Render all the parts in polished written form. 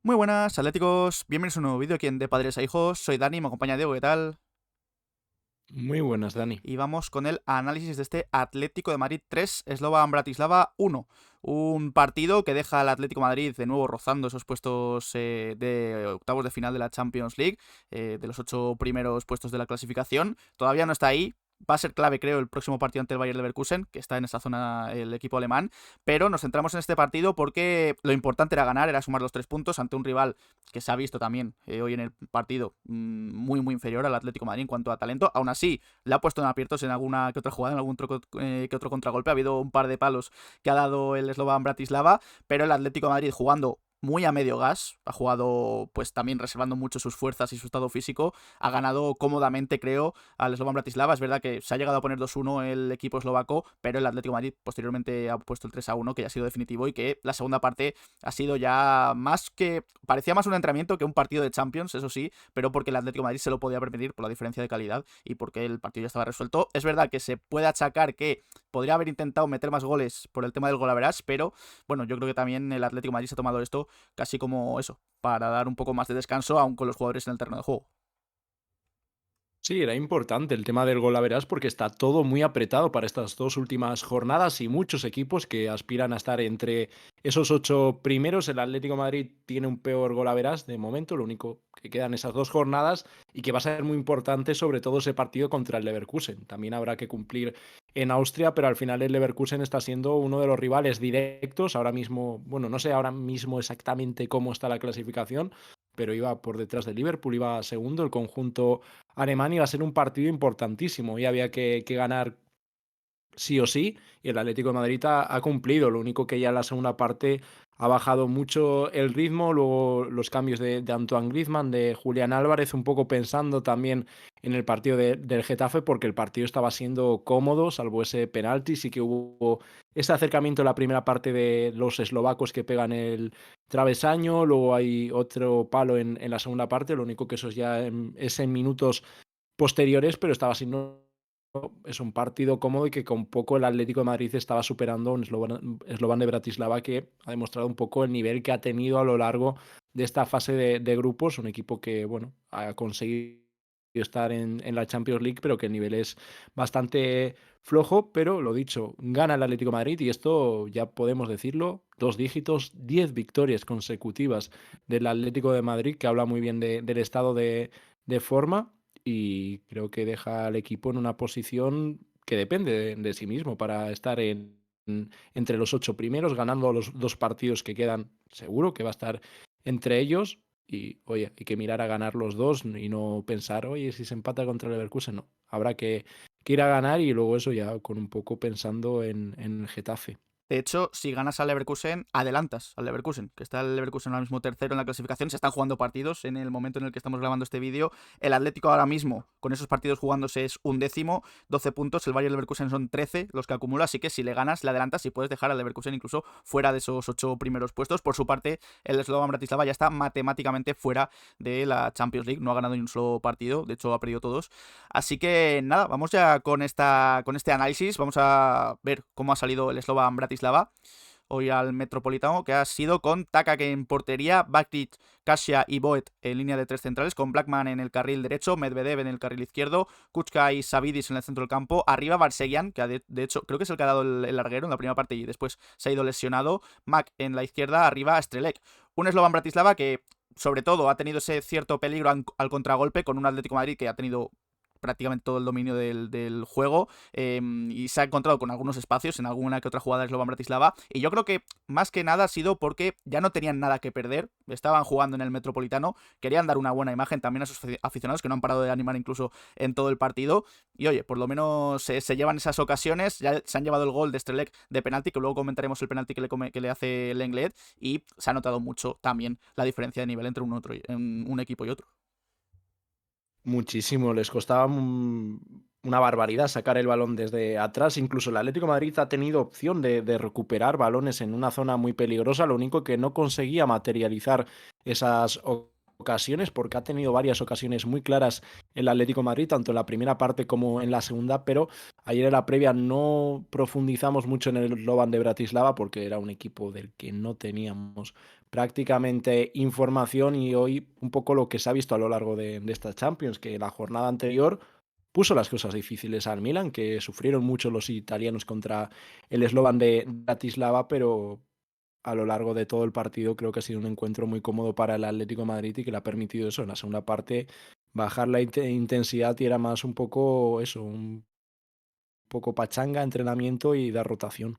Muy buenas, atléticos. Bienvenidos a un nuevo vídeo aquí en De Padres a Hijos. Soy Dani, me acompaña Diego, ¿qué tal? Muy buenas, Dani. Y vamos con el análisis de este Atlético de Madrid 3, Slovan Bratislava 1. Un partido que deja al Atlético de Madrid de nuevo rozando esos puestos de octavos de final de la Champions League, de los 8 primeros puestos de la clasificación. Todavía no está ahí. Va a ser clave, creo, el próximo partido ante el Bayer Leverkusen, que está en esa zona el equipo alemán. Pero nos centramos en este partido porque lo importante era ganar, era sumar los 3 puntos ante un rival que se ha visto también hoy en el partido muy inferior al Atlético de Madrid en cuanto a talento. Aún así, le ha puesto en aprietos en alguna que otra jugada, en algún que otro contragolpe. Ha habido un par de palos que ha dado el Slovan Bratislava, pero el Atlético de Madrid jugando muy a medio gas, ha jugado pues también reservando mucho sus fuerzas y su estado físico, ha ganado cómodamente, creo, al Slovan Bratislava. Es verdad que se ha llegado a poner 2-1 el equipo eslovaco, pero el Atlético de Madrid posteriormente ha puesto el 3-1, que ya ha sido definitivo, y que la segunda parte ha sido ya más que... parecía más un entrenamiento que un partido de Champions, eso sí, pero porque el Atlético de Madrid se lo podía permitir por la diferencia de calidad y porque el partido ya estaba resuelto. Es verdad que se puede achacar que podría haber intentado meter más goles por el tema del golaveras, pero bueno, yo creo que también el Atlético de Madrid se ha tomado esto casi como eso, para dar un poco más de descanso aún con los jugadores en el terreno de juego. Sí, era importante el tema del golaveras porque está todo muy apretado para estas dos últimas jornadas y muchos equipos que aspiran a estar entre esos 8 primeros. El Atlético de Madrid tiene un peor golaveras de momento, lo único que quedan esas 2 jornadas y que va a ser muy importante sobre todo ese partido contra el Leverkusen. También habrá que cumplir en Austria, pero al final el Leverkusen está siendo uno de los rivales directos. Ahora mismo, bueno, no sé ahora mismo exactamente cómo está la clasificación, pero iba por detrás de Liverpool, iba segundo el conjunto alemán, iba a ser un partido importantísimo y había que ganar sí o sí, y el Atlético de Madrid ha cumplido. Lo único que ya en la segunda parte ha bajado mucho el ritmo, luego los cambios de Antoine Griezmann, de Julián Álvarez, un poco pensando también en el partido del Getafe, porque el partido estaba siendo cómodo, salvo ese penalti. Sí que hubo ese acercamiento en la primera parte de los eslovacos que pegan el travesaño, luego hay otro palo en la segunda parte, lo único que eso es en minutos posteriores, pero estaba siendo es un partido cómodo y que con poco el Atlético de Madrid estaba superando a un Slovan de Bratislava que ha demostrado un poco el nivel que ha tenido a lo largo de esta fase de grupos, un equipo que bueno ha conseguido estar en la Champions League, pero que el nivel es bastante flojo, pero lo dicho, gana el Atlético de Madrid y esto ya podemos decirlo, 2 dígitos, 10 victorias consecutivas del Atlético de Madrid, que habla muy bien del estado de forma y creo que deja al equipo en una posición que depende de sí mismo para estar entre los 8 primeros, ganando los 2 partidos que quedan, seguro que va a estar entre ellos. Y, oye, hay que mirar a ganar los dos y no pensar, oye, si se empata contra el Leverkusen, no. Habrá que ir a ganar y luego eso ya con un poco pensando en el Getafe. De hecho, si ganas al Leverkusen, adelantas al Leverkusen, que está el Leverkusen ahora mismo tercero en la clasificación. Se están jugando partidos en el momento en el que estamos grabando este vídeo. El Atlético ahora mismo, con esos partidos jugándose, es 11º, 12 puntos. El Bayer Leverkusen son 13 los que acumula. Así que si le ganas, le adelantas y puedes dejar al Leverkusen incluso fuera de esos 8 primeros puestos. Por su parte, el Slovan Bratislava ya está matemáticamente fuera de la Champions League. No ha ganado ni un solo partido, de hecho ha perdido todos. Así que nada, vamos ya con este análisis. Vamos a ver cómo ha salido el Slovan Bratislava hoy al Metropolitano, que ha sido con Takak en portería, Bakic, Kasia y Boet en línea de 3 centrales, con Blackman en el carril derecho, Medvedev en el carril izquierdo, Kuchka y Savidis en el centro del campo, arriba Barsegian, que de hecho creo que es el que ha dado el larguero en la primera parte y después se ha ido lesionado, Mac en la izquierda, arriba Strelec. Un Slovan Bratislava que sobre todo ha tenido ese cierto peligro al contragolpe con un Atlético de Madrid que ha tenido prácticamente todo el dominio del juego, y se ha encontrado con algunos espacios en alguna que otra jugada de Slovan Bratislava, y yo creo que más que nada ha sido porque ya no tenían nada que perder, estaban jugando en el Metropolitano, querían dar una buena imagen también a sus aficionados que no han parado de animar incluso en todo el partido, y oye, por lo menos se llevan esas ocasiones. Ya se han llevado el gol de Strelec de penalti, que luego comentaremos el penalti que le hace Lenglet, y se ha notado mucho también la diferencia de nivel entre un equipo y otro. Muchísimo, les costaba una barbaridad sacar el balón desde atrás. Incluso el Atlético de Madrid ha tenido opción de recuperar balones en una zona muy peligrosa, lo único que no conseguía materializar esas ocasiones, porque ha tenido varias ocasiones muy claras el Atlético de Madrid, tanto en la primera parte como en la segunda, pero ayer en la previa no profundizamos mucho en el Slovan de Bratislava porque era un equipo del que no teníamos prácticamente información, y hoy un poco lo que se ha visto a lo largo de esta Champions, que la jornada anterior puso las cosas difíciles al Milan, que sufrieron mucho los italianos contra el Slovan de Bratislava, pero a lo largo de todo el partido creo que ha sido un encuentro muy cómodo para el Atlético de Madrid y que le ha permitido eso, en la segunda parte bajar la intensidad, y era más un poco eso, un poco pachanga, entrenamiento y dar rotación.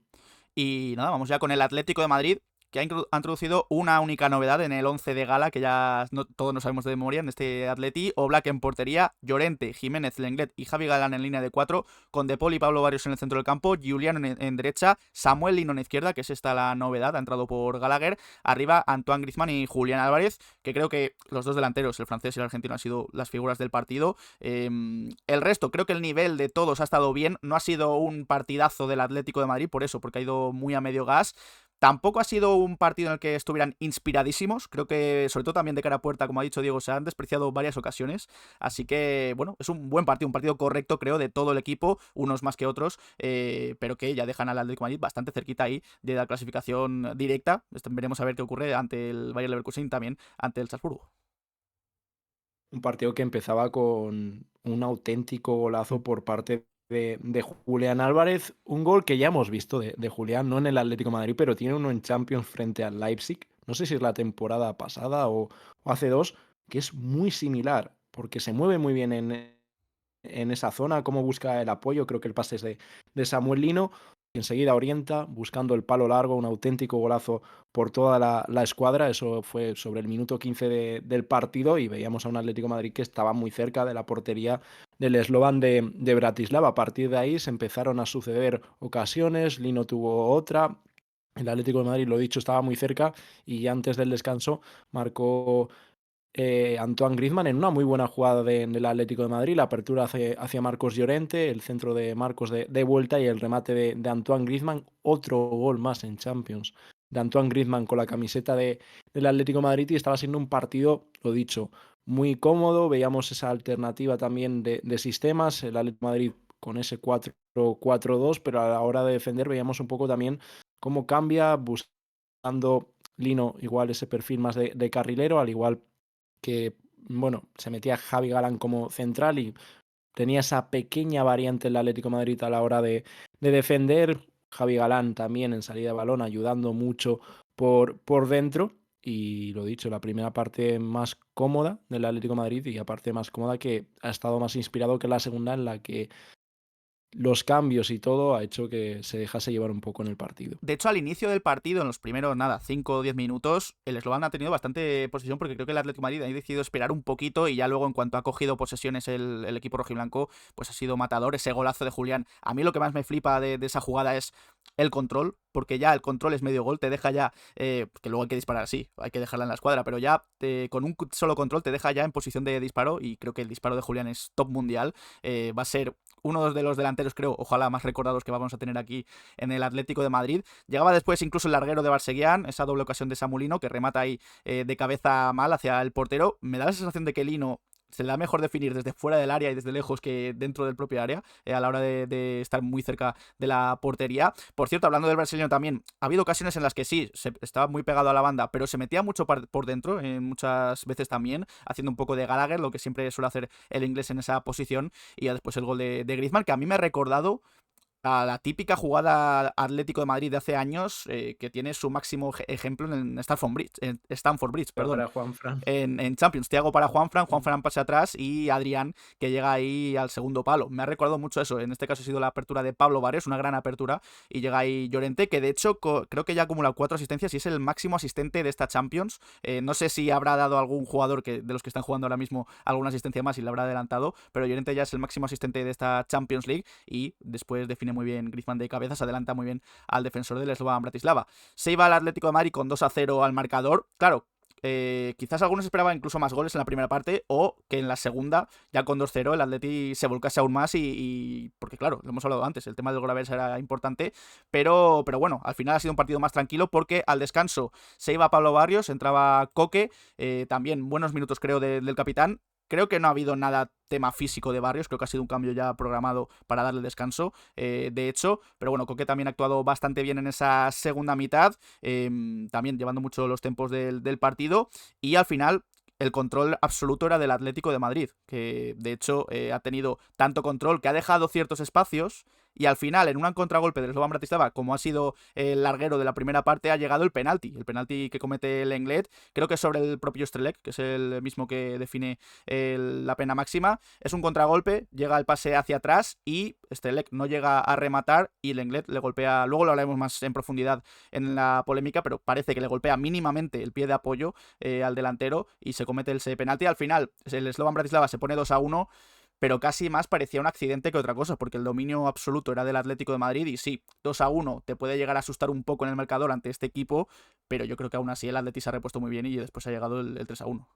Y nada, vamos ya con el Atlético de Madrid, que ha introducido una única novedad en el 11 de gala, que ya todos nos sabemos de memoria en este Atleti. Oblak en portería, Llorente, Jiménez, Lenglet y Javi Galán en línea de 4, con De Paul y Pablo Barrios en el centro del campo, Julián en derecha, Samuel Lino en izquierda, que es esta la novedad, ha entrado por Gallagher. Arriba, Antoine Griezmann y Julián Álvarez, que creo que los dos delanteros, el francés y el argentino, han sido las figuras del partido. El resto, creo que el nivel de todos ha estado bien. No ha sido un partidazo del Atlético de Madrid, por eso, porque ha ido muy a medio gas. Tampoco ha sido un partido en el que estuvieran inspiradísimos. Creo que, sobre todo también de cara a puerta, como ha dicho Diego, se han despreciado varias ocasiones. Así que, bueno, es un buen partido, un partido correcto, creo, de todo el equipo, unos más que otros, pero que ya dejan al Atlético de Madrid bastante cerquita ahí de la clasificación directa. Veremos a ver qué ocurre ante el Bayer Leverkusen y también ante el Salzburgo. Un partido que empezaba con un auténtico golazo por parte de Julián Álvarez, un gol que ya hemos visto de Julián, no en el Atlético de Madrid, pero tiene uno en Champions frente al Leipzig, no sé si es la temporada pasada o hace dos, que es muy similar, porque se mueve muy bien en esa zona, cómo busca el apoyo, creo que el pase es de Samuel Lino, y enseguida orienta, buscando el palo largo, un auténtico golazo por toda la escuadra. Eso fue sobre el minuto 15 del partido, y veíamos a un Atlético de Madrid que estaba muy cerca de la portería del Slovan de Bratislava. A partir de ahí se empezaron a suceder ocasiones, Lino tuvo otra, el Atlético de Madrid, lo dicho, estaba muy cerca, y antes del descanso marcó Antoine Griezmann en una muy buena jugada del Atlético de Madrid, la apertura hacia Marcos Llorente, el centro de Marcos de vuelta y el remate de Antoine Griezmann, otro gol más en Champions de Antoine Griezmann con la camiseta del Atlético de Madrid, y estaba siendo un partido, lo dicho, muy cómodo. Veíamos esa alternativa también de sistemas, el Atlético de Madrid con ese 4-4-2, pero a la hora de defender veíamos un poco también cómo cambia, buscando Lino igual ese perfil más de carrilero, al igual que, bueno, se metía Javi Galán como central y tenía esa pequeña variante el Atlético de Madrid a la hora de defender. Javi Galán también en salida de balón, ayudando mucho por dentro. Y lo dicho, la primera parte más cómoda del Atlético de Madrid, y aparte más cómoda, que ha estado más inspirado que la segunda, en la que los cambios y todo ha hecho que se dejase llevar un poco en el partido. De hecho, al inicio del partido, en los primeros, nada, 5 o 10 minutos, el Slovan ha tenido bastante posesión porque creo que el Atlético de Madrid ha decidido esperar un poquito y ya luego, en cuanto ha cogido posesiones el equipo rojiblanco, pues ha sido matador ese golazo de Julián. A mí lo que más me flipa de esa jugada es el control, porque ya el control es medio gol, te deja ya, que luego hay que disparar, sí, hay que dejarla en la escuadra, pero ya con un solo control te deja ya en posición de disparo, y creo que el disparo de Julián es top mundial. Va a ser uno de los delanteros, creo, ojalá más recordados que vamos a tener aquí en el Atlético de Madrid. Llegaba después incluso el larguero de Barseguián, esa doble ocasión de Samulino, que remata ahí de cabeza mal hacia el portero. Me da la sensación de que Lino se le da mejor definir desde fuera del área y desde lejos que dentro del propio área, a la hora de estar muy cerca de la portería. Por cierto, hablando del brasileño también, ha habido ocasiones en las que sí, estaba muy pegado a la banda, pero se metía mucho por dentro, muchas veces también, haciendo un poco de Gallagher, lo que siempre suele hacer el inglés en esa posición. Y ya después el gol de Griezmann, que a mí me ha recordado a la típica jugada Atlético de Madrid de hace años, que tiene su máximo ejemplo en Stamford Bridge, Pero perdón, para Juanfran. en Champions. Thiago para Juanfran pase atrás y Adrián, que llega ahí al segundo palo. Me ha recordado mucho eso. En este caso ha sido la apertura de Pablo Barrios, una gran apertura, y llega ahí Llorente, que de hecho creo que ya acumula 4 asistencias y es el máximo asistente de esta Champions. No sé si habrá dado algún jugador de los que están jugando ahora mismo alguna asistencia más y le habrá adelantado, pero Llorente ya es el máximo asistente de esta Champions League, y después define muy bien Griezmann de cabeza, se adelanta muy bien al defensor del Slovan Bratislava. Se iba al Atlético de Madrid con 2-0 al marcador. Claro, quizás algunos esperaban incluso más goles en la primera parte o que en la segunda, ya con 2-0, el Atleti se volcase aún más porque claro, lo hemos hablado antes, el tema del gol era importante, pero bueno, al final ha sido un partido más tranquilo porque al descanso se iba Pablo Barrios, entraba Coque, también buenos minutos creo del capitán. Creo que no ha habido nada tema físico de Barrios, creo que ha sido un cambio ya programado para darle descanso, de hecho, pero bueno, Coque también ha actuado bastante bien en esa segunda mitad, también llevando mucho los tempos del partido, y al final el control absoluto era del Atlético de Madrid, que de hecho ha tenido tanto control que ha dejado ciertos espacios y al final, en un contragolpe del Slovan Bratislava, como ha sido el larguero de la primera parte, ha llegado el penalti que comete el Lenglet, creo que es sobre el propio Strelec, que es el mismo que define la pena máxima. Es un contragolpe, llega el pase hacia atrás y Strelec no llega a rematar y Lenglet le golpea, luego lo hablaremos más en profundidad en la polémica, pero parece que le golpea mínimamente el pie de apoyo al delantero y se comete ese penalti. Al final, el Slovan Bratislava se pone 2-1, pero casi más parecía un accidente que otra cosa, porque el dominio absoluto era del Atlético de Madrid y sí, 2-1 te puede llegar a asustar un poco en el marcador ante este equipo, pero yo creo que aún así el Atleti se ha repuesto muy bien y después ha llegado el 3-1.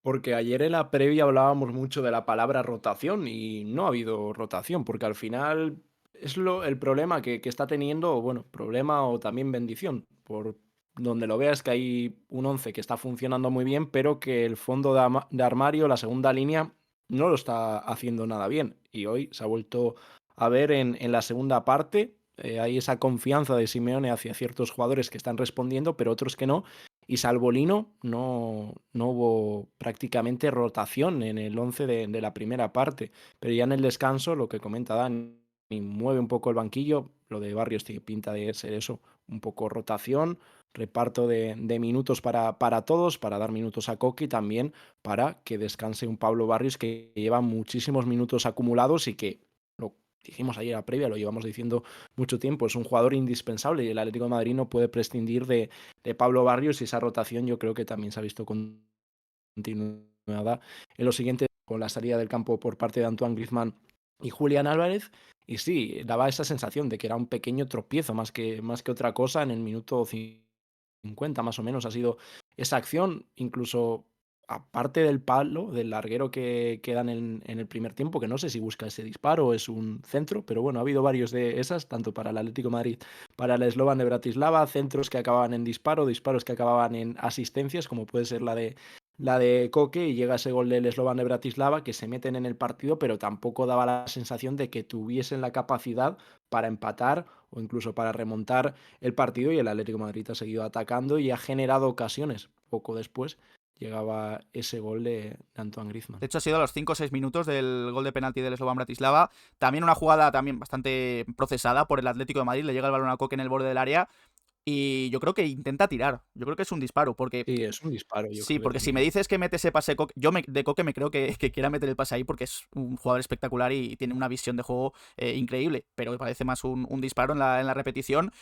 Porque ayer en la previa hablábamos mucho de la palabra rotación y no ha habido rotación, porque al final es el problema que está teniendo, o bueno, problema o también bendición, por donde lo veas que hay un 11 que está funcionando muy bien, pero que el fondo de armario, la segunda línea, no lo está haciendo nada bien. Y hoy se ha vuelto a ver en la segunda parte, hay esa confianza de Simeone hacia ciertos jugadores que están respondiendo, pero otros que no. Y salvo Lino, no hubo prácticamente rotación en el 11 de la primera parte. Pero ya en el descanso, lo que comenta Dani, mueve un poco el banquillo. Lo de Barrios tiene pinta de ser eso, un poco rotación, reparto de minutos para todos, para dar minutos a Coque y también para que descanse un Pablo Barrios que lleva muchísimos minutos acumulados y que lo dijimos ayer a previa, lo llevamos diciendo mucho tiempo, es un jugador indispensable y el Atlético de Madrid no puede prescindir de Pablo Barrios y esa rotación yo creo que también se ha visto continuada en lo siguiente con la salida del campo por parte de Antoine Griezmann y Julián Álvarez. Y sí, daba esa sensación de que era un pequeño tropiezo más que otra cosa en el minuto 50 más o menos ha sido esa acción, incluso aparte del palo, del larguero que dan en el primer tiempo, que no sé si busca ese disparo o es un centro, pero bueno, ha habido varios de esas, tanto para el Atlético de Madrid, para el Slovan de Bratislava, centros que acababan en disparo, disparos que acababan en asistencias, como puede ser la de Coque, y llega ese gol del Slovan de Bratislava que se meten en el partido, pero tampoco daba la sensación de que tuviesen la capacidad para empatar o incluso para remontar el partido, y el Atlético de Madrid ha seguido atacando y ha generado ocasiones. Poco después llegaba ese gol de Antoine De Griezmann. hecho, ha sido a los 5 o 6 minutos del gol de penalti del Slovan Bratislava. También una jugada también bastante procesada por el Atlético de Madrid. Le llega el balón a Coque en el borde del área y yo creo que intenta tirar. Yo creo que es un disparo, porque Sí, es un disparo, yo sí, creo que porque si me también. dices que mete ese pase Coque, de Coque me creo que quiera meter el pase ahí porque es un jugador espectacular y tiene una visión de juego increíble, pero me parece más un disparo en la repetición.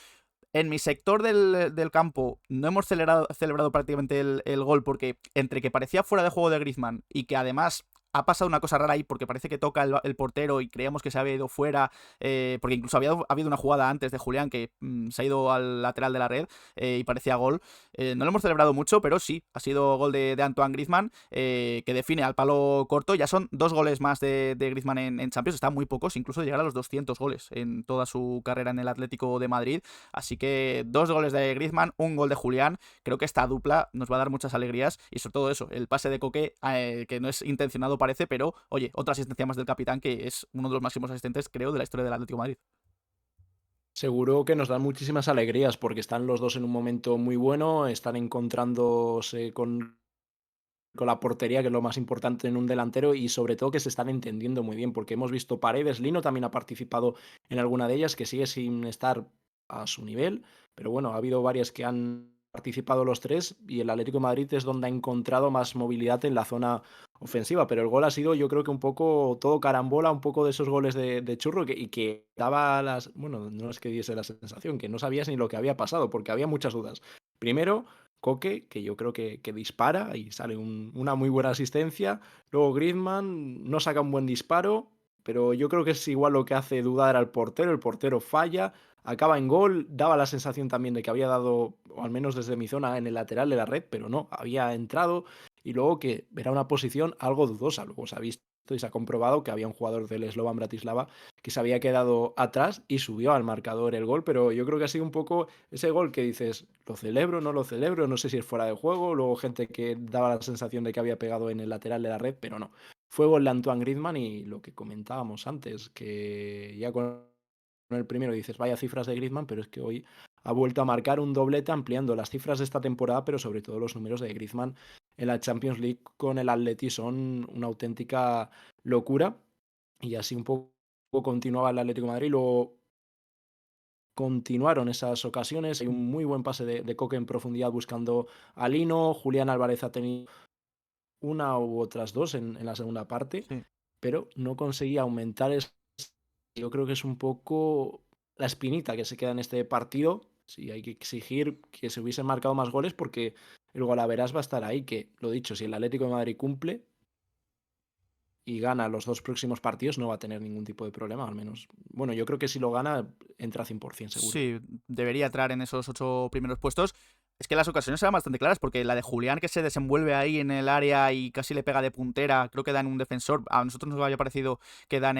En mi sector del campo no hemos celebrado prácticamente el gol porque entre que parecía fuera de juego de Griezmann y que además ha pasado una cosa rara ahí porque parece que toca el portero y creíamos que se había ido fuera, porque incluso había habido una jugada antes de Julián que se ha ido al lateral de la red y parecía gol. No lo hemos celebrado mucho, pero sí, ha sido gol de Antoine Griezmann que define al palo corto. Ya son 2 goles más de Griezmann en Champions, están muy pocos, incluso de llegar a los 200 goles en toda su carrera en el Atlético de Madrid. Así que 2 goles de Griezmann, un gol de Julián. Creo que esta dupla nos va a dar muchas alegrías y sobre todo eso, el pase de Coque, que no es intencionado parece, pero oye, otra asistencia más del capitán que es uno de los máximos asistentes creo de la historia del Atlético de Madrid. Seguro que nos dan muchísimas alegrías porque están los dos en un momento muy bueno, están encontrándose con la portería, que es lo más importante en un delantero, y sobre todo que se están entendiendo muy bien, porque hemos visto Paredes, Lino también ha participado en alguna de ellas, que sigue sin estar a su nivel, pero bueno, ha habido varias que han participado los tres y el Atlético de Madrid es donde ha encontrado más movilidad en la zona ofensiva, pero el gol ha sido yo creo que un poco todo carambola, un poco de esos goles de churro y que daba bueno, no es que diese la sensación, que no sabías ni lo que había pasado, porque había muchas dudas. Primero, Coque, que yo creo que dispara y sale una muy buena asistencia. Luego Griezmann no saca un buen disparo, pero yo creo que es igual lo que hace dudar al portero. El portero falla, acaba en gol, daba la sensación también de que había dado, o al menos desde mi zona, en el lateral de la red, pero no, había entrado y luego que era una posición algo dudosa. Luego se ha visto y se ha comprobado que había un jugador del Slovan Bratislava que se había quedado atrás y subió al marcador el gol, pero yo creo que ha sido un poco ese gol que dices, lo celebro, no lo celebro, no sé si es fuera de juego, luego gente que daba la sensación de que había pegado en el lateral de la red, pero no. Fue gol de Antoine Griezmann y lo que comentábamos antes, que ya con el primero dices, vaya cifras de Griezmann, pero es que hoy ha vuelto a marcar un doblete ampliando las cifras de esta temporada, pero sobre todo los números de Griezmann en la Champions League con el Atleti son una auténtica locura. Y así un poco continuaba el Atlético de Madrid. Luego continuaron esas ocasiones. Hay un muy buen pase de Coque en profundidad buscando a Lino. Julián Álvarez ha tenido una u otras dos en la segunda parte, Sí. pero no conseguía aumentar. Yo creo que es un poco la espinita que se queda en este partido. Sí, hay que exigir que se hubiesen marcado más goles porque el golaveras va a estar ahí. Que lo dicho, si el Atlético de Madrid cumple y gana los dos próximos partidos, no va a tener ningún tipo de problema, al menos. Bueno, yo creo que si lo gana, entra 100% seguro. Sí, debería entrar en esos 8 primeros puestos. Es que las ocasiones eran bastante claras, porque la de Julián que se desenvuelve ahí en el área y casi le pega de puntera, creo que da en un defensor. A nosotros nos había parecido que da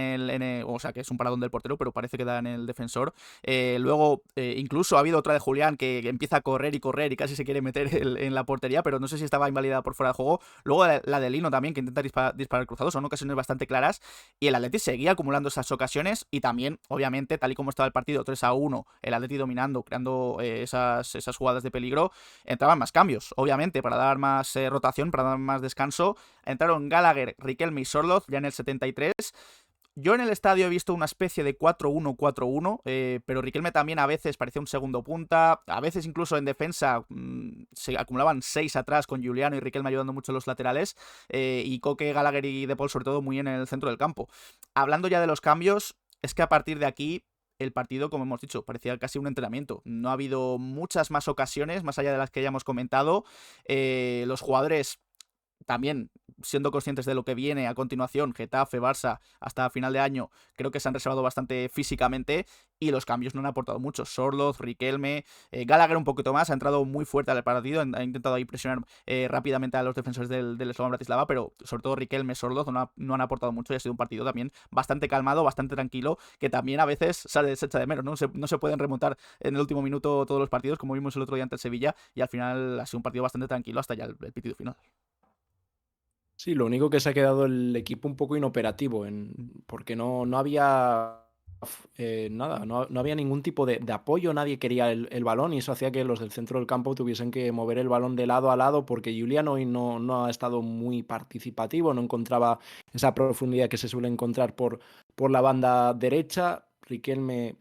o sea, que es un paradón del portero, pero parece que da en el defensor. Luego, incluso ha habido otra de Julián que empieza a correr y casi se quiere meter en la portería, pero no sé si estaba invalidada por fuera de juego. Luego la de Lino también, que intenta disparar cruzado, son ocasiones bastante claras. Y el Atleti seguía acumulando esas ocasiones y también, obviamente, tal y como estaba el partido 3-1, el Atleti dominando, creando esas jugadas de peligro, entraban más cambios, obviamente, para dar más rotación, para dar más descanso. Entraron Gallagher, Riquelme y Sorloth ya en el 73. Yo en el estadio he visto una especie de 4-1-4-1, pero Riquelme también a veces parecía un segundo punta, a veces incluso en defensa se acumulaban 6 atrás con Giuliano y Riquelme ayudando mucho en los laterales, y Coque, Gallagher y De Paul sobre todo muy en el centro del campo. Hablando ya de los cambios, es que a partir de aquí el partido, como hemos dicho, parecía casi un entrenamiento. No ha habido muchas más ocasiones, más allá de las que ya hemos comentado. Los jugadores también, siendo conscientes de lo que viene a continuación, Getafe, Barça, hasta final de año, creo que se han reservado bastante físicamente y los cambios no han aportado mucho. Sorloth, Riquelme, Gallagher un poquito más, ha entrado muy fuerte al partido, ha intentado ahí presionar rápidamente a los defensores del Slovan Bratislava, pero sobre todo Riquelme, Sorloth no han aportado mucho y ha sido un partido también bastante calmado, bastante tranquilo, que también a veces se echa de menos, ¿no? No se pueden remontar en el último minuto todos los partidos, como vimos el otro día ante el Sevilla, y al final ha sido un partido bastante tranquilo hasta ya el pitido final. Sí, lo único que se ha quedado el equipo un poco inoperativo, porque no había nada, no había ningún tipo de apoyo, nadie quería el balón y eso hacía que los del centro del campo tuviesen que mover el balón de lado a lado porque Julián hoy no ha estado muy participativo, no encontraba esa profundidad que se suele encontrar por la banda derecha. Riquelme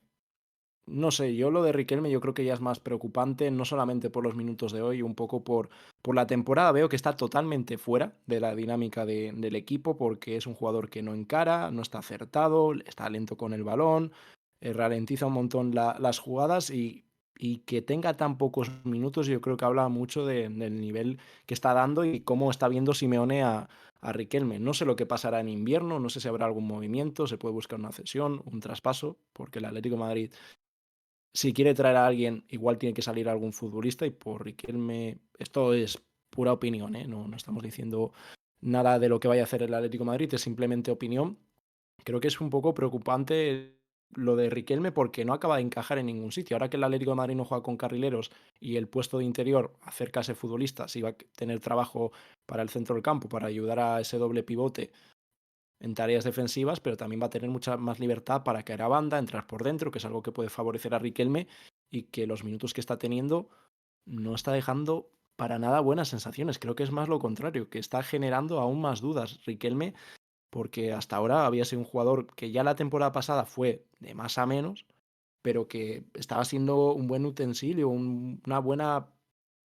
no sé, yo lo de Riquelme yo creo que ya es más preocupante, no solamente por los minutos de hoy, un poco por la temporada. Veo que está totalmente fuera de la dinámica del equipo porque es un jugador que no encara, no está acertado, está lento con el balón, ralentiza un montón las jugadas y que tenga tan pocos minutos yo creo que habla mucho del nivel que está dando y cómo está viendo Simeone a Riquelme. No sé lo que pasará en invierno, no sé si habrá algún movimiento, se puede buscar una cesión, un traspaso, porque el Atlético de Madrid si quiere traer a alguien, igual tiene que salir algún futbolista y por Riquelme, esto es pura opinión, ¿eh? No estamos diciendo nada de lo que vaya a hacer el Atlético de Madrid, es simplemente opinión. Creo que es un poco preocupante lo de Riquelme porque no acaba de encajar en ningún sitio. Ahora que el Atlético de Madrid no juega con carrileros y el puesto de interior acerca a ese futbolista, si va a tener trabajo para el centro del campo, para ayudar a ese doble pivote en tareas defensivas, pero también va a tener mucha más libertad para caer a banda, entrar por dentro, que es algo que puede favorecer a Riquelme y que los minutos que está teniendo no está dejando para nada buenas sensaciones. Creo que es más lo contrario, que está generando aún más dudas Riquelme, porque hasta ahora había sido un jugador que ya la temporada pasada fue de más a menos, pero que estaba siendo un buen utensilio, una buena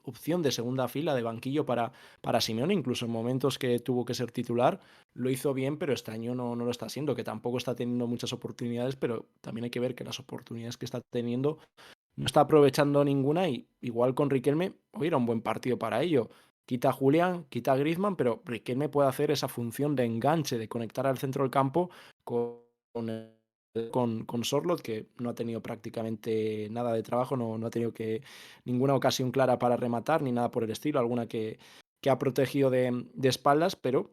opción de segunda fila, de banquillo para Simeone, incluso en momentos que tuvo que ser titular, lo hizo bien, pero este año no lo está siendo, que tampoco está teniendo muchas oportunidades, pero también hay que ver que las oportunidades que está teniendo no está aprovechando ninguna y igual con Riquelme, hoy era un buen partido para ello. Quita a Julián, quita a Griezmann, pero Riquelme puede hacer esa función de enganche, de conectar al centro del campo con Sorloth, que no ha tenido prácticamente nada de trabajo, no ha tenido ninguna ocasión clara para rematar, ni nada por el estilo, alguna que ha protegido de espaldas, pero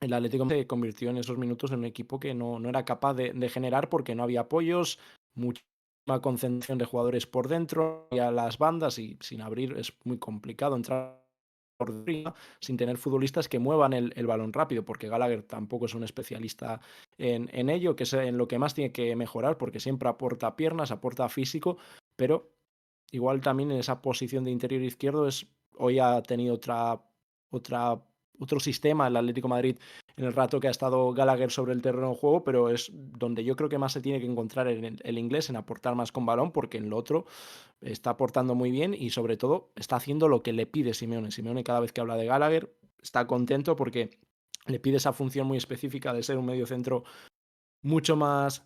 el Atlético se convirtió en esos minutos en un equipo que no era capaz de generar porque no había apoyos, mucha concentración de jugadores por dentro y a las bandas y sin abrir es muy complicado entrar por arriba sin tener futbolistas que muevan el balón rápido, porque Gallagher tampoco es un especialista en ello, que es en lo que más tiene que mejorar, porque siempre aporta piernas, aporta físico, pero igual también en esa posición de interior izquierdo hoy ha tenido otra, otro sistema el Atlético de Madrid en el rato que ha estado Gallagher sobre el terreno de juego, pero es donde yo creo que más se tiene que encontrar en el inglés, en aportar más con balón, porque en lo otro está aportando muy bien y sobre todo está haciendo lo que le pide Simeone. Simeone cada vez que habla de Gallagher está contento porque le pide esa función muy específica de ser un mediocentro mucho más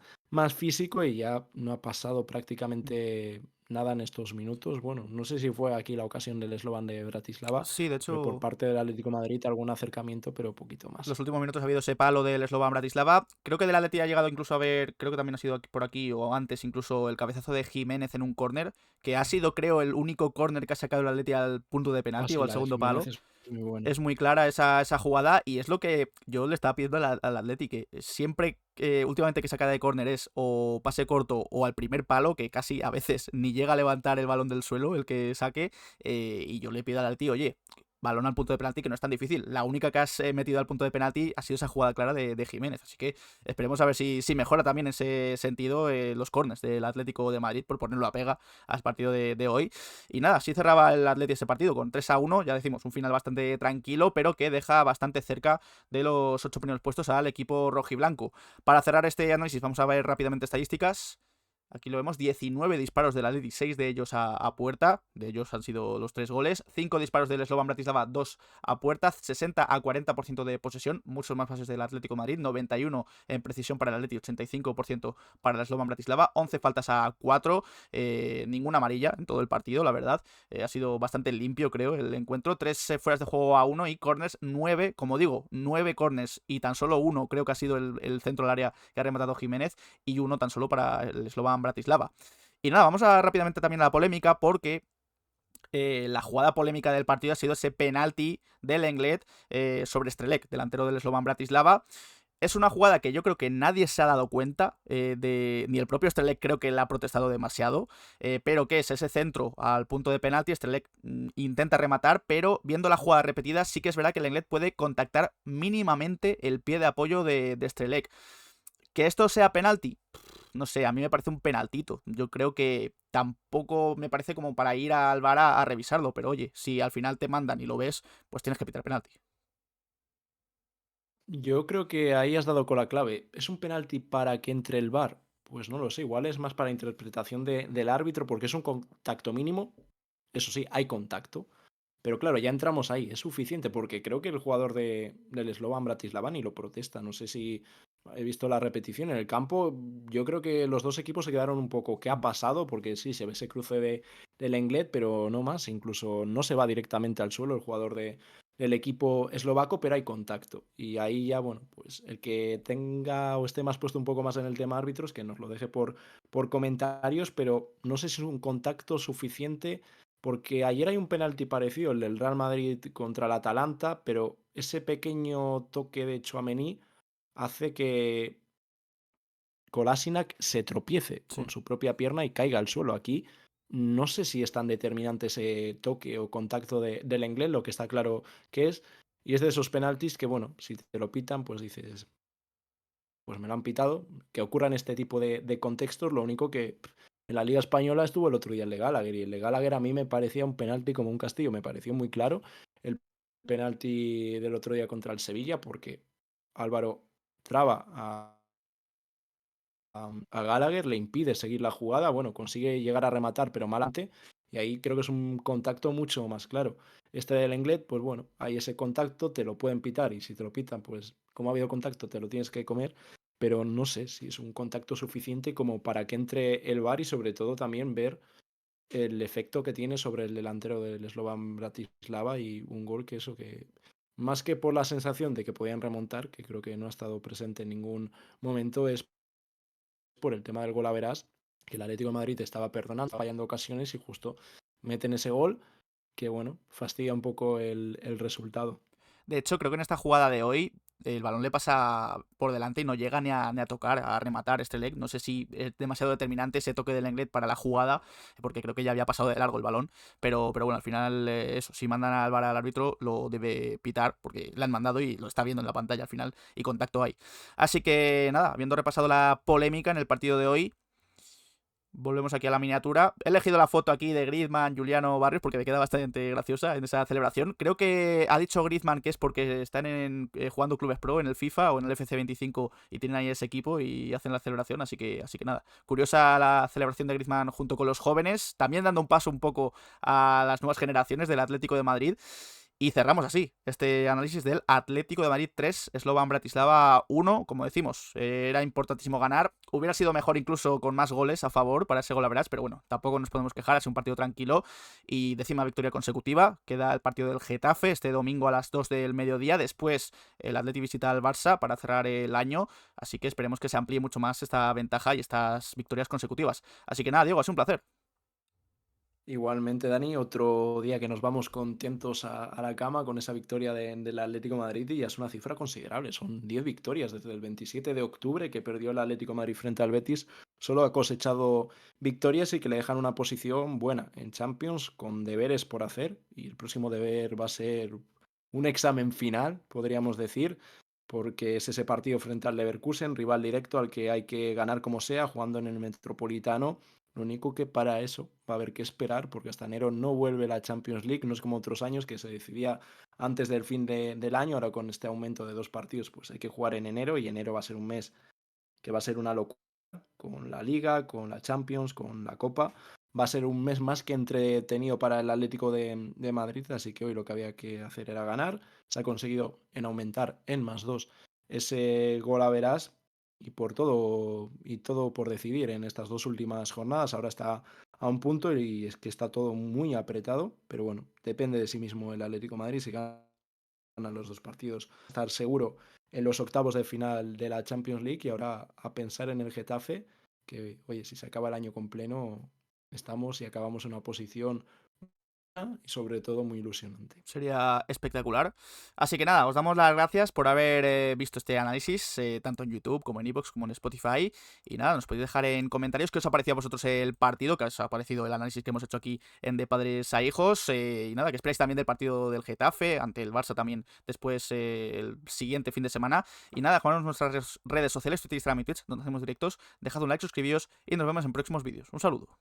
físico y ya no ha pasado prácticamente nada en estos minutos. Bueno, no sé si fue aquí la ocasión del Slovan de Bratislava, Sí, de pero por hecho, parte del Atlético de Madrid algún acercamiento, pero poquito más. los últimos minutos ha habido ese palo del Slovan Bratislava. Creo que del Atleti ha llegado incluso a ver, creo que también ha sido por aquí o antes, incluso el cabezazo de Jiménez en un córner, que ha sido, creo, el único córner que ha sacado el Atleti al punto de Ah, penalti o sí, al la de segundo Jiménez palo. es muy buena. Es muy clara esa jugada y es lo que yo le estaba pidiendo al Atleti, que siempre, últimamente que saca de córner es o pase corto o al primer palo, que casi a veces ni llega a levantar el balón del suelo, el que saque, y yo le pido al Atleti, oye, balón al punto de penalti, que no es tan difícil. La única que has metido al punto de penalti ha sido esa jugada clara de Jiménez. Así que esperemos a ver si mejora también en ese sentido los corners del Atlético de Madrid, por ponerlo a pega al partido de hoy. Y nada, así cerraba el Atleti ese partido con 3-1. Ya decimos, un final bastante tranquilo, pero que deja bastante cerca de los 8 primeros puestos al equipo rojiblanco. Para cerrar este análisis, vamos a ver rápidamente estadísticas. Aquí lo vemos, 19 disparos del Atleti, 6 de ellos a puerta, de ellos han sido los 3 goles, 5 disparos del Slovan Bratislava, 2 a puerta, 60 a 40% de posesión, muchos más pases del Atlético de Madrid, 91 en precisión para el Atleti, 85% para el Slovan Bratislava, 11 faltas a 4, ninguna amarilla en todo el partido, la verdad, ha sido bastante limpio creo el encuentro, 3 fueras de juego a 1 y corners 9, como digo, 9 corners y tan solo uno creo que ha sido el centro del área que ha rematado Jiménez y uno tan solo para el Slovan Bratislava. Y nada, vamos a rápidamente también a la polémica porque la jugada polémica del partido ha sido ese penalti del Lenglet sobre Strelec, delantero del Slovan Bratislava. Es una jugada que yo creo que nadie se ha dado cuenta, ni el propio Strelec creo que la ha protestado demasiado, pero que es ese centro al punto de penalti, Strelec intenta rematar, pero viendo la jugada repetida sí que es verdad que el Lenglet puede contactar mínimamente el pie de apoyo de Strelec. Que esto sea penalti, no sé, a mí me parece un penaltito. Yo creo que tampoco me parece como para ir al VAR a revisarlo, pero oye, si al final te mandan y lo ves, pues tienes que pitar penalti. Yo creo que ahí has dado con la clave. ¿Es un penalti para que entre el VAR? Pues no lo sé, igual es más para interpretación del árbitro porque es un contacto mínimo. Eso sí, hay contacto. Pero claro, ya entramos ahí, es suficiente porque creo que el jugador del Slovan Bratislava ni lo protesta. No sé si he visto la repetición en el campo. Yo creo que los dos equipos se quedaron un poco ¿qué ha pasado? Porque sí, se ve ese cruce del Lenglet, pero no más. Incluso no se va directamente al suelo el jugador del equipo eslovaco, pero hay contacto. Y ahí ya, bueno, pues el que tenga o esté más puesto un poco más en el tema árbitros, que nos lo deje por comentarios, pero no sé si es un contacto suficiente porque ayer hay un penalti parecido, el del Real Madrid contra el Atalanta, pero ese pequeño toque de Tchouaméni hace que Kolasinac se tropiece Sí. con su propia pierna y caiga al suelo. Aquí no sé si es tan determinante ese toque o contacto del inglés, lo que está claro que es. Y es de esos penaltis que, bueno, si te lo pitan, pues dices, pues me lo han pitado. Que ocurran este tipo de contextos, lo único que en la Liga Española estuvo el otro día el de Gallagher, y el de Gallagher a mí me parecía un penalti como un castillo, me pareció muy claro el penalti del otro día contra el Sevilla, porque Álvaro traba a Gallagher, le impide seguir la jugada, bueno, consigue llegar a rematar, pero malante, y ahí creo que es un contacto mucho más claro. Este del Englet, pues bueno, hay ese contacto, te lo pueden pitar, y si te lo pitan, pues como ha habido contacto, te lo tienes que comer, pero no sé si es un contacto suficiente como para que entre el VAR y sobre todo también ver el efecto que tiene sobre el delantero del Slovan Bratislava y un gol que eso que más que por la sensación de que podían remontar, que creo que no ha estado presente en ningún momento, es por el tema del gol a verás, que el Atlético de Madrid estaba perdonando, fallando ocasiones y justo meten ese gol que, bueno, fastidia un poco el resultado. De hecho, creo que en esta jugada de hoy el balón le pasa por delante y no llega ni a tocar, a rematar Strelec. No sé si es demasiado determinante ese toque de Lenglet para la jugada, porque creo que ya había pasado de largo el balón. Pero bueno, al final, eso, si mandan al VAR al árbitro, lo debe pitar, porque le han mandado y lo está viendo en la pantalla al final, y contacto hay. Así que nada, habiendo repasado la polémica en el partido de hoy, volvemos aquí a la miniatura. He elegido la foto aquí de Griezmann, Juliano Barrios, porque me queda bastante graciosa en esa celebración. Creo que ha dicho Griezmann que es porque están jugando clubes pro en el FIFA o en el FC 25 y tienen ahí ese equipo y hacen la celebración. Así que nada, curiosa la celebración de Griezmann junto con los jóvenes, también dando un paso un poco a las nuevas generaciones del Atlético de Madrid. Y cerramos así este análisis del Atlético de Madrid 3, Slovan Bratislava 1. Como decimos, era importantísimo ganar. Hubiera sido mejor incluso con más goles a favor para ese gol a verás, pero bueno, tampoco nos podemos quejar. Es un partido tranquilo y 10ª victoria consecutiva. Queda el partido del Getafe este domingo a las 2 del mediodía. Después el Atleti visita al Barça para cerrar el año. Así que esperemos que se amplíe mucho más esta ventaja y estas victorias consecutivas. Así que nada, Diego, es un placer. Igualmente, Dani, otro día que nos vamos contentos a la cama con esa victoria del Atlético de Madrid y ya es una cifra considerable. Son 10 victorias desde el 27 de octubre que perdió el Atlético de Madrid frente al Betis. Solo ha cosechado victorias y que le dejan una posición buena en Champions con deberes por hacer. Y el próximo deber va a ser un examen final, podríamos decir, porque es ese partido frente al Leverkusen, rival directo al que hay que ganar como sea, jugando en el Metropolitano. Lo único que para eso va a haber que esperar, porque hasta enero no vuelve la Champions League, no es como otros años que se decidía antes del fin del año, ahora con este aumento de 2 partidos, pues hay que jugar en enero y enero va a ser un mes que va a ser una locura con la Liga, con la Champions, con la Copa. Va a ser un mes más que entretenido para el Atlético de Madrid, así que hoy lo que había que hacer era ganar. Se ha conseguido en aumentar en +2 ese gol a verás y todo por decidir en estas 2 últimas jornadas. Ahora está a un punto y es que está todo muy apretado, pero bueno, depende de sí mismo el Atlético de Madrid si gana los 2 partidos. Estar seguro en los octavos de final de la Champions League y ahora a pensar en el Getafe, que oye, si se acaba el año con pleno, estamos y acabamos en una posición y sobre todo muy ilusionante. Sería espectacular. Así que nada, os damos las gracias por haber visto este análisis, tanto en YouTube como en iVoox como en Spotify. Y nada, nos podéis dejar en comentarios qué os ha parecido a vosotros el partido, qué os ha parecido el análisis que hemos hecho aquí en De Padres a Hijos. Y nada, que esperáis también del partido del Getafe, ante el Barça también después el siguiente fin de semana. Y nada, jugaros nuestras redes sociales, Twitter, Instagram y Twitch, donde hacemos directos. Dejad un like, suscribíos y nos vemos en próximos vídeos. Un saludo.